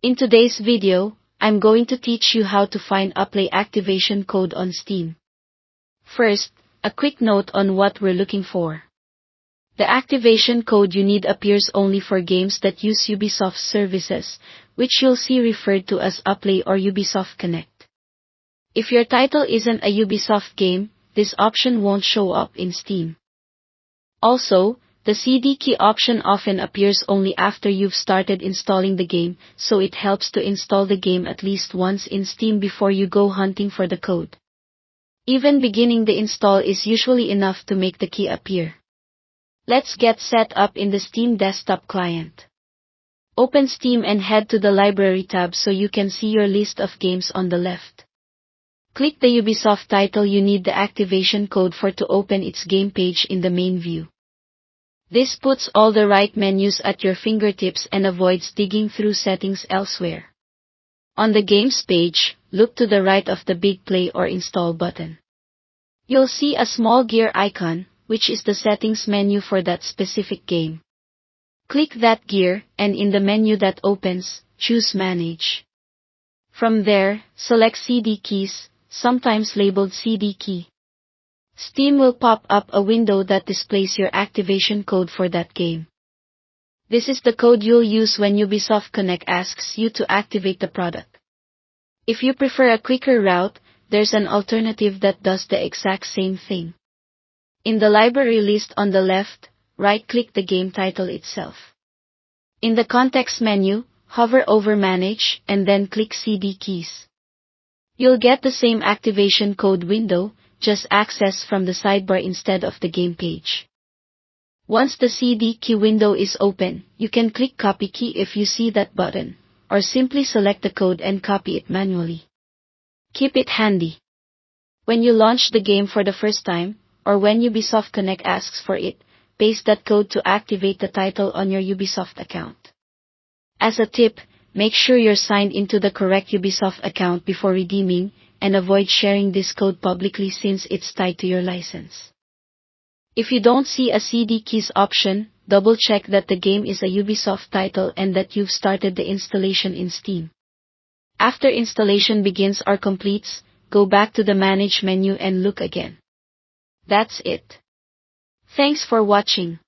In today's video, I'm going to teach you how to find Uplay Activation code on Steam. First, a quick note on what we're looking for. The activation code you need appears only for games that use Ubisoft services, which you'll see referred to as Uplay or Ubisoft Connect. If your title isn't a Ubisoft game, this option won't show up in Steam. Also, the CD key option often appears only after you've started installing the game, so it helps to install the game at least once in Steam before you go hunting for the code. Even beginning the install is usually enough to make the key appear. Let's get set up in the Steam desktop client. Open Steam and head to the Library tab so you can see your list of games on the left. Click the Ubisoft title you need the activation code for to open its game page in the main view. This puts all the right menus at your fingertips and avoids digging through settings elsewhere. On the Games page, look to the right of the big Play or Install button. You'll see a small gear icon, which is the settings menu for that specific game. Click that gear, and in the menu that opens, choose Manage. From there, select CD Keys, sometimes labeled CD Key. Steam will pop up a window that displays your activation code for that game. This is the code you'll use when Ubisoft Connect asks you to activate the product. If you prefer a quicker route, there's an alternative that does the exact same thing. In the library list on the left, right-click the game title itself. In the context menu, hover over Manage and then click CD Keys. You'll get the same activation code window, just access from the sidebar instead of the game page. Once the CD key window is open, you can click Copy Key if you see that button, or simply select the code and copy it manually. Keep it handy. When you launch the game for the first time, or when Ubisoft Connect asks for it, paste that code to activate the title on your Ubisoft account. As a tip, make sure you're signed into the correct Ubisoft account before redeeming, and avoid sharing this code publicly since it's tied to your license. If you don't see a CD keys option, double-check that the game is a Ubisoft title and that you've started the installation in Steam. After installation begins or completes, go back to the Manage menu and look again. That's it. Thanks for watching.